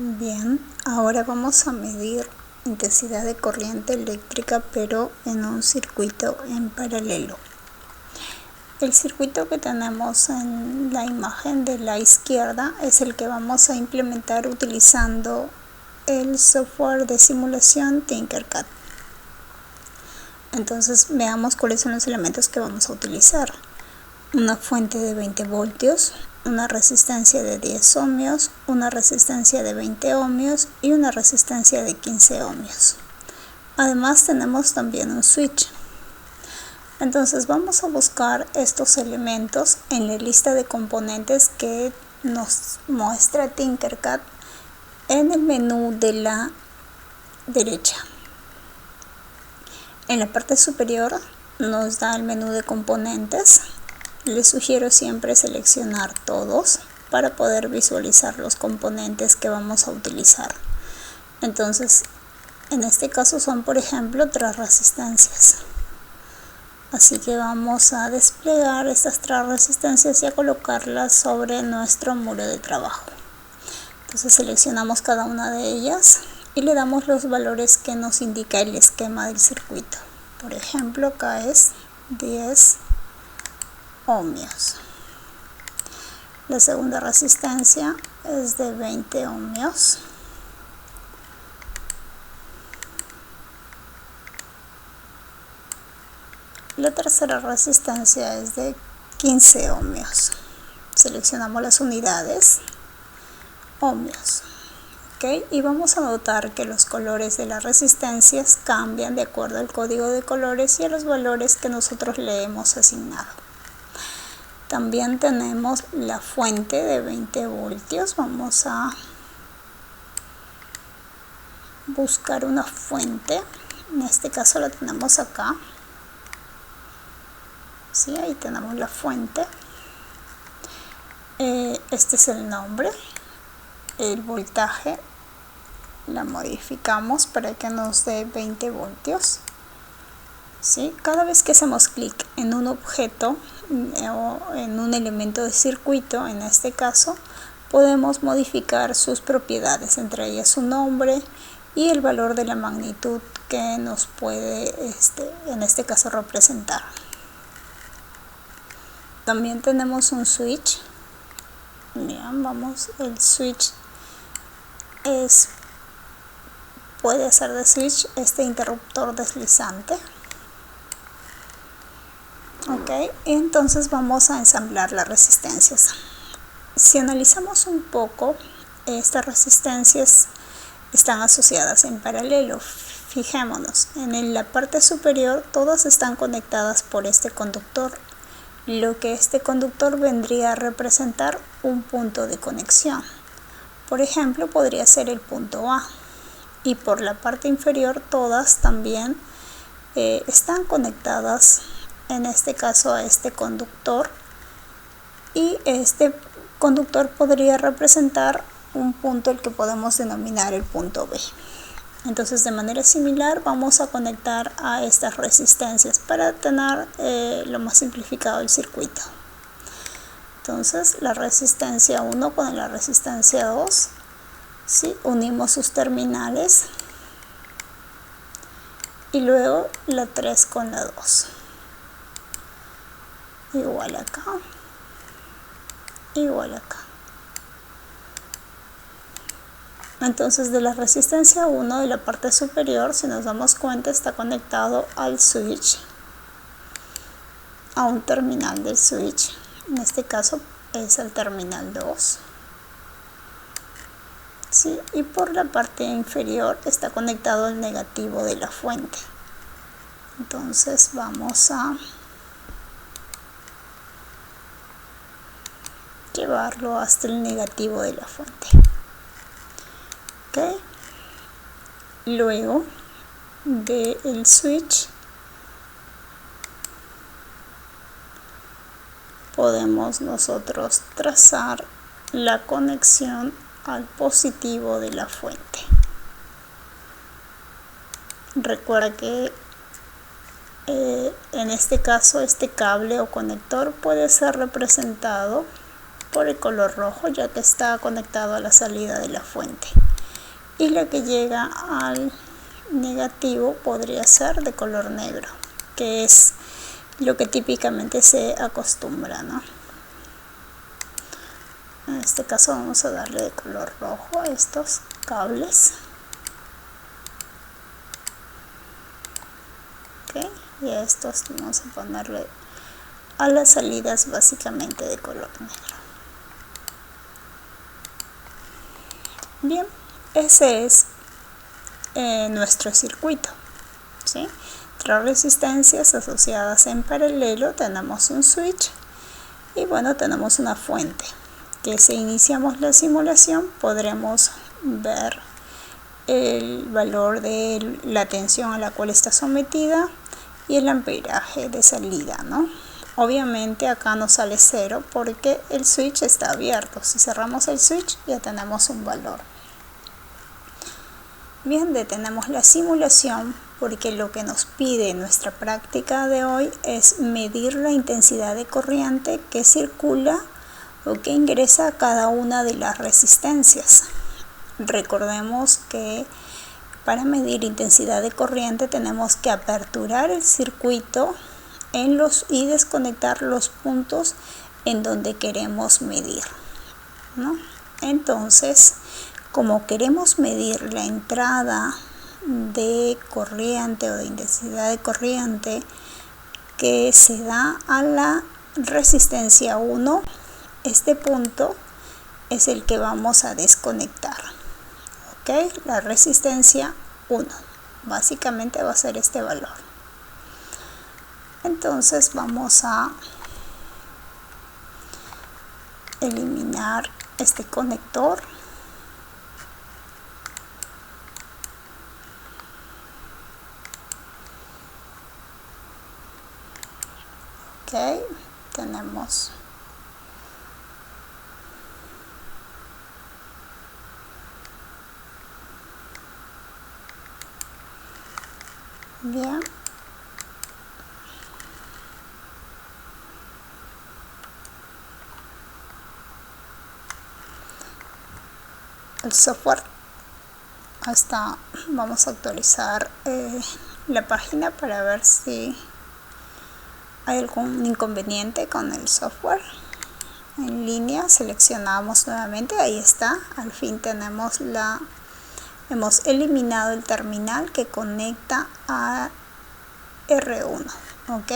Bien, ahora vamos a medir intensidad de corriente eléctrica, pero en un circuito en paralelo. El circuito que tenemos en la imagen de la izquierda es el que vamos a implementar utilizando el software de simulación Tinkercad. Entonces veamos cuáles son los elementos que vamos a utilizar. Una fuente de 20 voltios, una resistencia de 10 ohmios, una resistencia de 20 ohmios y una resistencia de 15 ohmios. Además tenemos también un switch. Entonces vamos a buscar estos elementos en la lista de componentes que nos muestra Tinkercad en el menú de la derecha. En la parte superior nos da el menú de componentes. Les sugiero siempre seleccionar todos para poder visualizar los componentes que vamos a utilizar. Entonces, en este caso son, por ejemplo, 3 resistencias. Así que vamos a desplegar estas 3 resistencias y a colocarlas sobre nuestro muro de trabajo. Entonces seleccionamos cada una de ellas y le damos los valores que nos indica el esquema del circuito. Por ejemplo, acá es 10 ohmios. La segunda resistencia es de 20 ohmios. La tercera resistencia es de 15 ohmios. Seleccionamos las unidades, ohmios. ¿Okay? Y vamos a notar que los colores de las resistencias cambian de acuerdo al código de colores y a los valores que nosotros le hemos asignado. También tenemos la fuente de 20 voltios. Vamos a buscar una fuente. En este caso la tenemos acá. Sí, ahí tenemos la fuente. Este es el nombre. El voltaje la modificamos para que nos dé 20 voltios. ¿Sí? Cada vez que hacemos clic en un objeto o en un elemento de circuito, en este caso, podemos modificar sus propiedades, entre ellas su nombre y el valor de la magnitud que nos puede, en este caso, representar. También tenemos un switch. Bien, vamos, el switch puede hacer de switch este interruptor deslizante. Ok, entonces vamos a ensamblar las resistencias. Si analizamos un poco, estas resistencias están asociadas en paralelo. Fijémonos, en la parte superior todas están conectadas por este conductor, lo que este conductor vendría a representar un punto de conexión. Por ejemplo, podría ser el punto A. Y por la parte inferior todas también están conectadas, en este caso, a este conductor, y este conductor podría representar un punto el que podemos denominar el punto B. Entonces, de manera similar vamos a conectar a estas resistencias para tener lo más simplificado el circuito. Entonces, la resistencia 1 con la resistencia 2, ¿sí? Unimos sus terminales, y luego la 3 con la 2. Igual acá, igual acá. Entonces, de la resistencia 1 de la parte superior, si nos damos cuenta, está conectado al switch, a un terminal del switch. En este caso es el terminal 2. ¿Sí? Y por la parte inferior está conectado al negativo de la fuente. Entonces vamos a llevarlo hasta el negativo de la fuente. ¿Okay? Luego del switch podemos nosotros trazar la conexión al positivo de la fuente. Recuerda que en este caso este cable o conector puede ser representado por el color rojo, ya que está conectado a la salida de la fuente. y la que llega al negativo podría ser de color negro, que es lo que típicamente se acostumbra, ¿no? En este caso vamos a darle de color rojo a estos cables. ¿Okay? Y a estos vamos a ponerle a las salidas básicamente de color negro. Bien, ese es nuestro circuito, ¿sí? Tres resistencias asociadas en paralelo, tenemos un switch y bueno, tenemos una fuente que si iniciamos la simulación podremos ver el valor de la tensión a la cual está sometida y el amperaje de salida, ¿no? Obviamente acá no sale 0 porque el switch está abierto. Si cerramos el switch ya tenemos un valor. Bien, detenemos la simulación porque lo que nos pide nuestra práctica de hoy es medir la intensidad de corriente que circula o que ingresa a cada una de las resistencias. Recordemos que para medir intensidad de corriente tenemos que aperturar el circuito y desconectar los puntos en donde queremos medir, ¿no? Entonces, como queremos medir la entrada de corriente o de intensidad de corriente que se da a la resistencia 1, este punto es el que vamos a desconectar. ¿Ok? La resistencia 1 básicamente va a ser este valor. Entonces vamos a eliminar este conector. Ok, tenemos bien. El software, vamos a actualizar la página para ver si hay algún inconveniente con el software. En línea seleccionamos nuevamente, ahí está, al fin hemos eliminado el terminal que conecta a R1. Ok,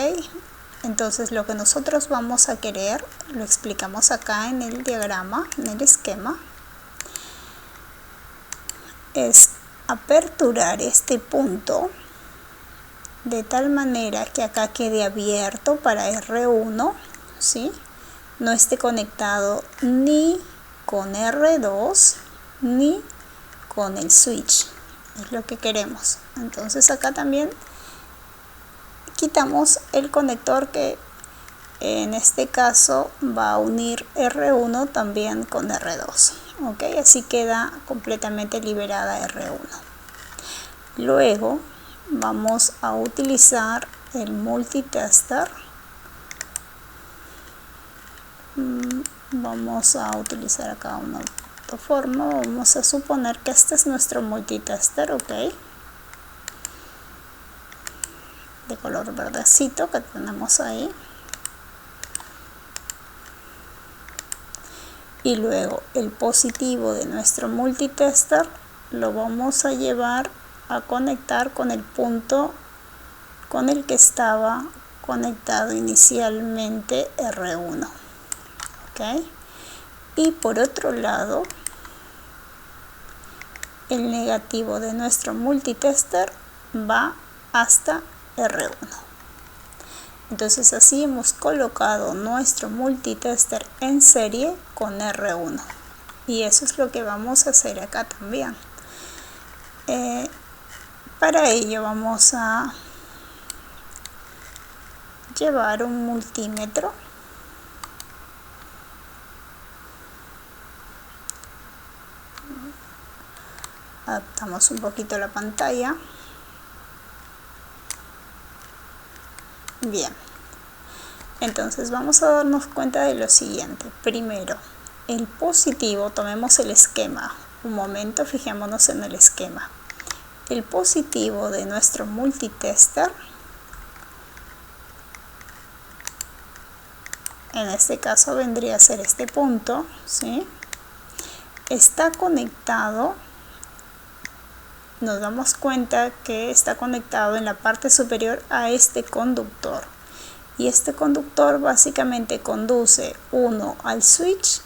entonces lo que nosotros vamos a querer, lo explicamos acá en el diagrama, en el esquema, es aperturar este punto de tal manera que acá quede abierto para R1, ¿sí? No esté conectado ni con R2 ni con el switch, es lo que queremos. Entonces acá también quitamos el conector que en este caso va a unir R1 también con R2. Ok, así queda completamente liberada R1. Luego vamos a utilizar el multitester. Vamos a utilizar acá una plataforma. Vamos a suponer que este es nuestro multitester, ok, de color verdecito que tenemos ahí. Y luego el positivo de nuestro multitester lo vamos a llevar a conectar con el punto con el que estaba conectado inicialmente R1. ¿Ok? Y por otro lado, el negativo de nuestro multitester va hasta R1. Entonces así hemos colocado nuestro multitester en serie con R1 y eso es lo que vamos a hacer acá también. Para ello vamos a llevar un multímetro . Adaptamos un poquito la pantalla. Bien, entonces vamos a darnos cuenta de lo siguiente. Primero, el positivo, tomemos el esquema un momento, fijémonos en el esquema. El positivo de nuestro multitester, en este caso vendría a ser este punto, ¿sí? Está conectado, nos damos cuenta que está conectado en la parte superior a este conductor. Y este conductor básicamente conduce uno al switch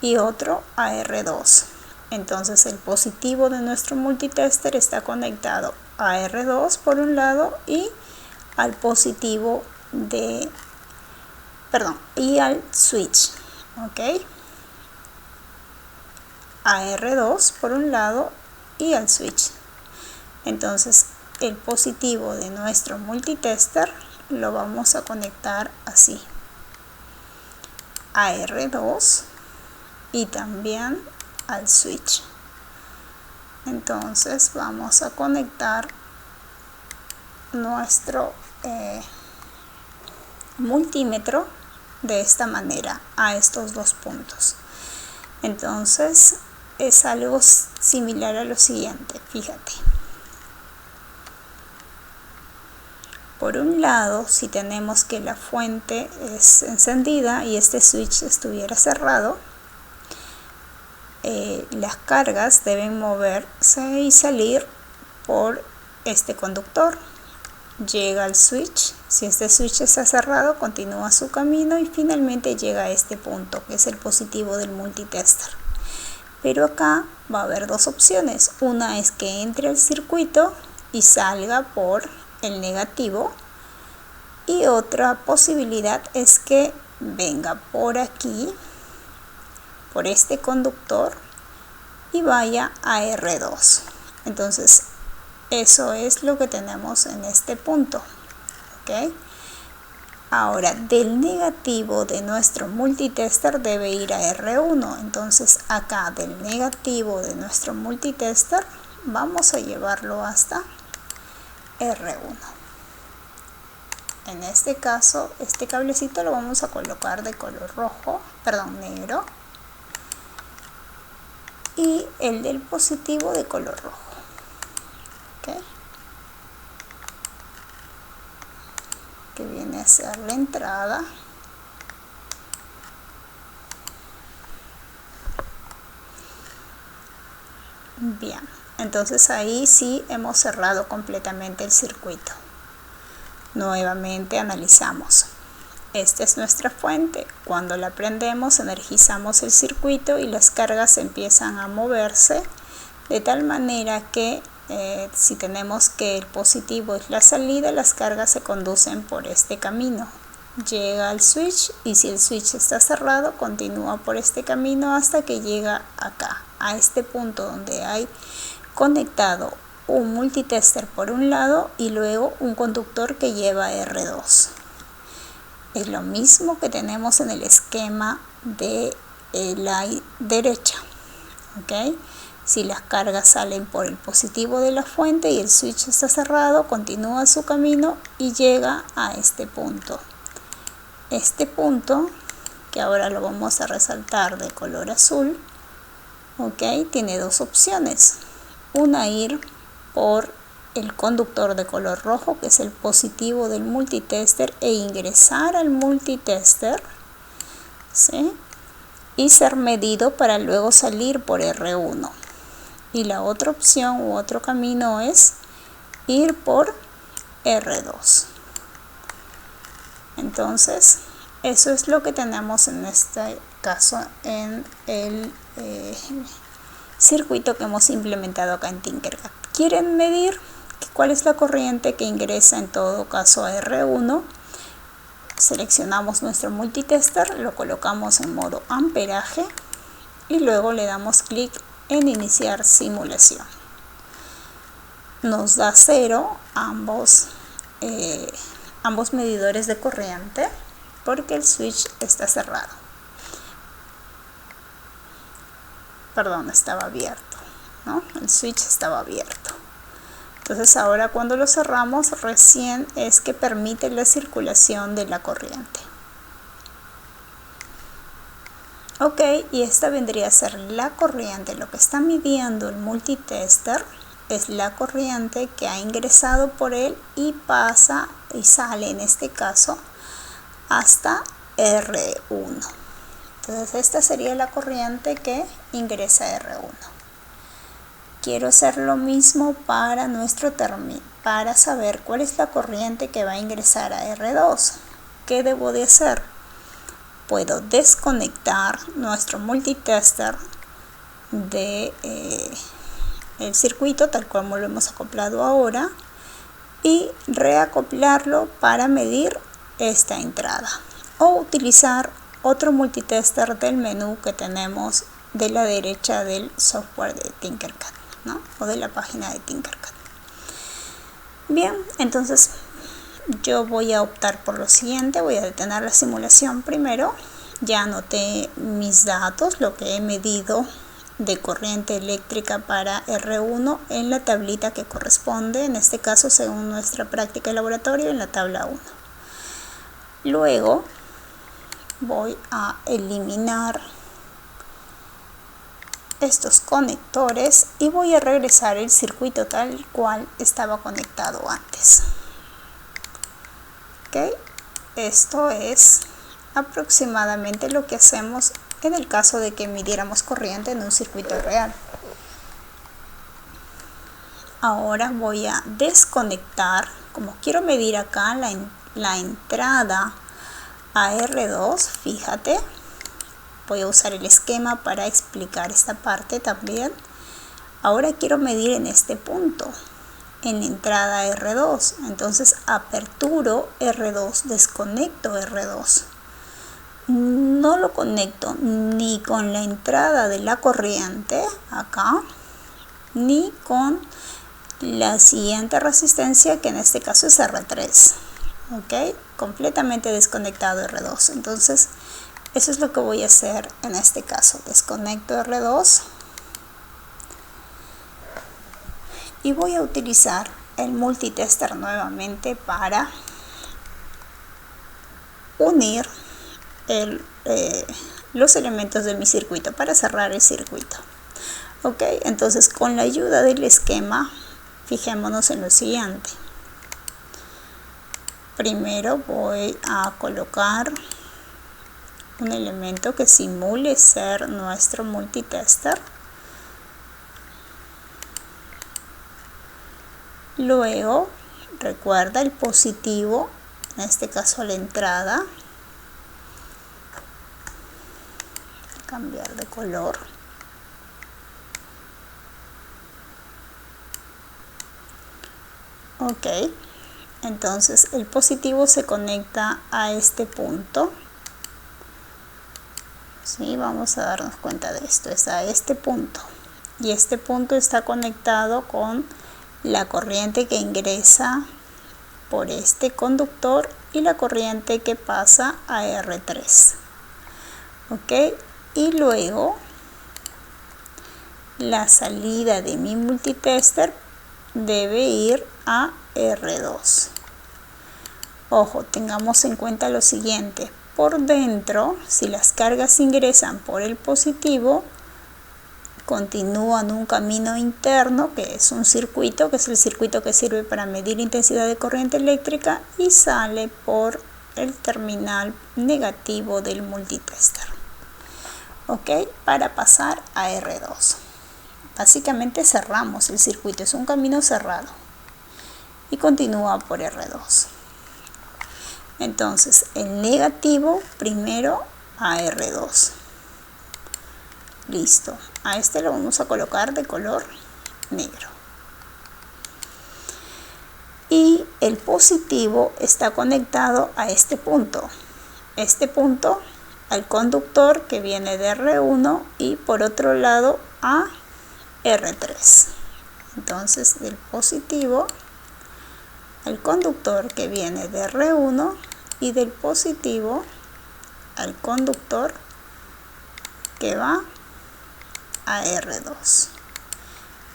y otro a R2. Entonces el positivo de nuestro multitester está conectado a R2 por un lado y al positivo de, y al switch, ¿ok? A R2 por un lado y al switch. Entonces el positivo de nuestro multitester lo vamos a conectar así, a R2 y también al switch. Entonces vamos a conectar nuestro multímetro de esta manera a estos dos puntos. Entonces es algo similar a lo siguiente, fíjate. Por un lado, si tenemos que la fuente es encendida y este switch estuviera cerrado, las cargas deben moverse y salir por este conductor. Llega al switch, si este switch está cerrado, continúa su camino y finalmente llega a este punto, que es el positivo del multitester. Pero acá va a haber dos opciones. Una es que entre al circuito y salga por el negativo, y otra posibilidad es que venga por aquí, por este conductor, y vaya a R2. Entonces eso es lo que tenemos en este punto, ¿ok? Ahora, del negativo de nuestro multitester debe ir a R1. Entonces acá del negativo de nuestro multitester vamos a llevarlo hasta R1. En este caso, este cablecito lo vamos a colocar de color negro, y el del positivo de color rojo. ¿Okay? Que viene a ser la entrada. Bien, entonces ahí sí hemos cerrado completamente el circuito. Nuevamente analizamos. Esta es nuestra fuente. Cuando la prendemos, energizamos el circuito y las cargas empiezan a moverse de tal manera que si tenemos que el positivo es la salida, las cargas se conducen por este camino. Llega al switch y si el switch está cerrado, continúa por este camino hasta que llega acá, a este punto donde hay conectado un multitester por un lado y luego un conductor que lleva R2. Es lo mismo que tenemos en el esquema de la derecha, ¿ok? Si las cargas salen por el positivo de la fuente y el switch está cerrado, continúa su camino y llega a este punto. Este punto, que ahora lo vamos a resaltar de color azul, ¿ok? Tiene dos opciones. Una, ir por el conductor de color rojo, que es el positivo del multitester, e ingresar al multitester, ¿sí? Y ser medido para luego salir por R1. Y la otra opción u otro camino es ir por R2. Entonces eso es lo que tenemos en este caso en el circuito que hemos implementado acá en Tinkercad. ¿Quieren medir cuál es la corriente que ingresa en todo caso a R1? Seleccionamos nuestro multitester, lo colocamos en modo amperaje y luego le damos clic en iniciar simulación. Nos da 0 ambos medidores de corriente porque el switch está cerrado. Perdón, estaba abierto, ¿no? El switch estaba abierto. Entonces ahora cuando lo cerramos recién es que permite la circulación de la corriente. Ok, y esta vendría a ser la corriente. Lo que está midiendo el multitester es la corriente que ha ingresado por él y pasa y sale en este caso hasta R1. Entonces esta sería la corriente que ingresa a R1. Quiero hacer lo mismo para nuestro término, para saber cuál es la corriente que va a ingresar a R2. ¿Qué debo de hacer? Puedo desconectar nuestro multitester de el circuito tal como lo hemos acoplado ahora y reacoplarlo para medir esta entrada, o utilizar otro multitester del menú que tenemos de la derecha del software de Tinkercad, ¿no? O de la página de Tinkercad. Bien, entonces yo voy a optar por lo siguiente. Voy a detener la simulación primero. Ya anoté mis datos, lo que he medido de corriente eléctrica para R1 en la tablita que corresponde, en este caso según nuestra práctica de laboratorio, en la tabla 1. Luego voy a eliminar estos conectores y voy a regresar el circuito tal cual estaba conectado antes. Ok, esto es aproximadamente lo que hacemos en el caso de que midiéramos corriente en un circuito real. Ahora voy a desconectar, como quiero medir acá la entrada a R2, fíjate, voy a usar el esquema para explicar esta parte también. Ahora quiero medir en este punto, en la entrada R2, entonces aperturo R2, desconecto R2. No lo conecto ni con la entrada de la corriente acá, ni con la siguiente resistencia, que en este caso es R3. Ok, completamente desconectado R2. Entonces eso es lo que voy a hacer en este caso. Desconecto R2 y voy a utilizar el multitester nuevamente para unir los elementos de mi circuito, para cerrar el circuito. Ok, entonces con la ayuda del esquema, fijémonos en lo siguiente. Primero voy a colocar un elemento que simule ser nuestro multitester. Luego, recuerda el positivo, en este caso la entrada. Cambiar de color. Ok, entonces el positivo se conecta a este punto. Sí, vamos a darnos cuenta de esto, es a este punto. Y este punto está conectado con la corriente que ingresa por este conductor y la corriente que pasa a R3. Ok, y luego la salida de mi multitester debe ir a R2. Ojo, tengamos en cuenta lo siguiente. Por dentro, si las cargas ingresan por el positivo, continúan un camino interno que es un circuito, que es el circuito que sirve para medir intensidad de corriente eléctrica, y sale por el terminal negativo del multitester. Ok, para pasar a R2. Básicamente cerramos el circuito, es un camino cerrado y continúa por R2. Entonces el negativo primero a R2. Listo, a este lo vamos a colocar de color negro. Y el positivo está conectado a este punto. Este punto al conductor que viene de R1 y por otro lado a R3. Entonces del positivo al conductor que viene de R1 y del positivo al conductor que va a R2.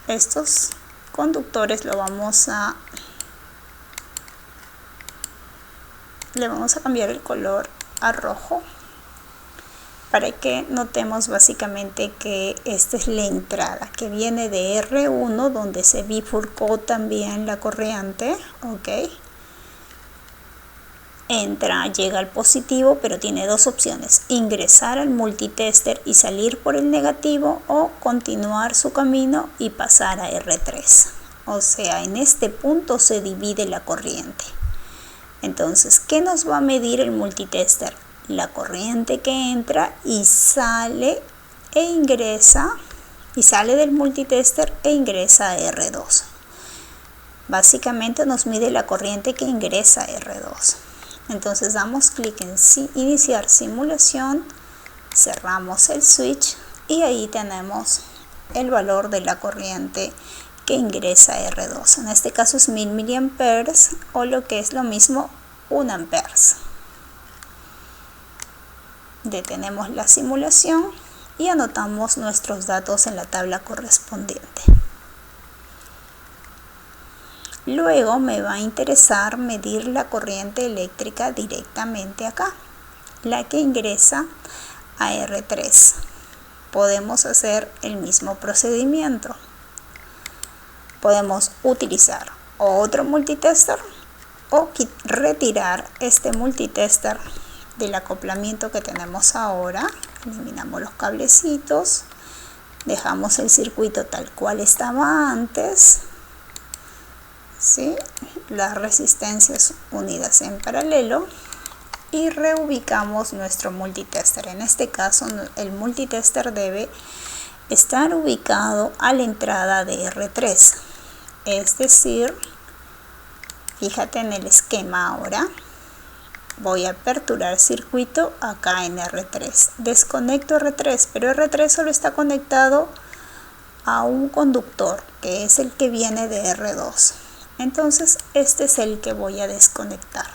Estos conductores le vamos a cambiar el color a rojo para que notemos básicamente que esta es la entrada que viene de R1, donde se bifurcó también la corriente, ok. Llega al positivo, pero tiene dos opciones: ingresar al multitester y salir por el negativo, o continuar su camino y pasar a R3. O sea, en este punto se divide la corriente. Entonces, ¿qué nos va a medir el multitester? La corriente que entra y sale e ingresa, y sale del multitester e ingresa a R2. Básicamente nos mide la corriente que ingresa a R2. Entonces damos clic en iniciar simulación, cerramos el switch y ahí tenemos el valor de la corriente que ingresa a R2. En este caso es 1000 miliamperes, o lo que es lo mismo, 1 amperes. Detenemos la simulación y anotamos nuestros datos en la tabla correspondiente. Luego me va a interesar medir la corriente eléctrica directamente acá, la que ingresa a R3. Podemos hacer el mismo procedimiento. Podemos utilizar otro multitester o retirar este multitester del acoplamiento que tenemos ahora. Eliminamos los cablecitos, dejamos el circuito tal cual estaba antes, ¿sí? Las resistencias unidas en paralelo, y reubicamos nuestro multitester. En este caso el multitester debe estar ubicado a la entrada de R3, es decir, fíjate en el esquema ahora. Voy a aperturar circuito acá en R3, desconecto R3, pero R3 solo está conectado a un conductor, que es el que viene de R2. Entonces este es el que voy a desconectar,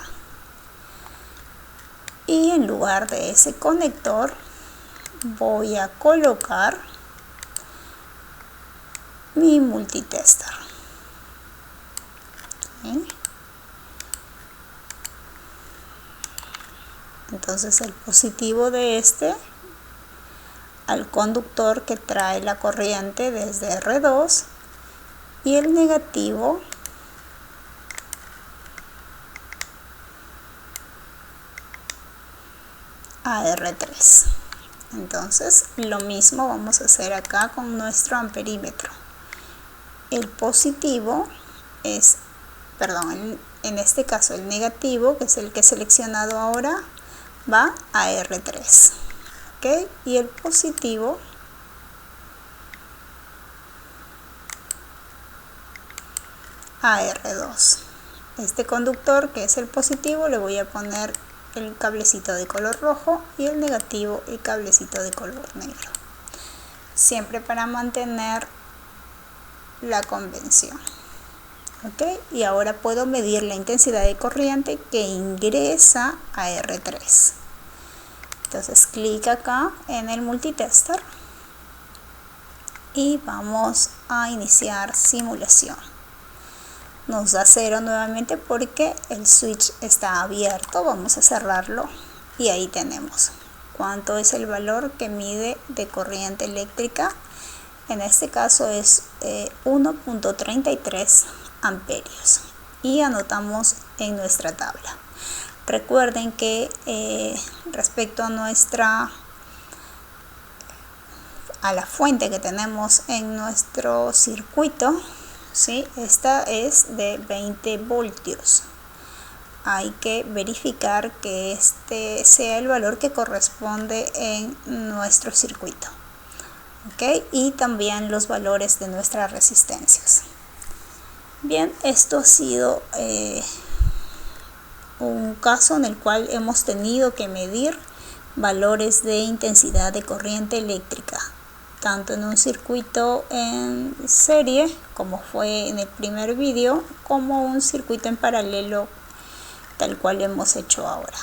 y en lugar de ese conector voy a colocar mi multitester. ¿Sí? Entonces el positivo de este al conductor que trae la corriente desde R2, y el negativo a R3. Entonces lo mismo vamos a hacer acá con nuestro amperímetro. El positivo es, en este caso el negativo, que es el que he seleccionado ahora, va a R3, ¿ok? Y el positivo a R2. Este conductor, que es el positivo, le voy a poner el cablecito de color rojo, y el negativo el cablecito de color negro, siempre para mantener la convención, ¿ok? Y ahora puedo medir la intensidad de corriente que ingresa a R3. Entonces clic acá en el multitester y vamos a iniciar simulación. Nos da 0 nuevamente porque el switch está abierto. Vamos a cerrarlo y ahí tenemos cuánto es el valor que mide de corriente eléctrica. En este caso es 1.33 amperios, y anotamos en nuestra tabla. Recuerden que respecto a la fuente que tenemos en nuestro circuito, ¿sí? Esta es de 20 voltios. Hay que verificar que este sea el valor que corresponde en nuestro circuito, ¿ok? Y también los valores de nuestras resistencias. Bien, esto ha sido un caso en el cual hemos tenido que medir valores de intensidad de corriente eléctrica, tanto en un circuito en serie, como fue en el primer vídeo, como un circuito en paralelo, tal cual hemos hecho ahora.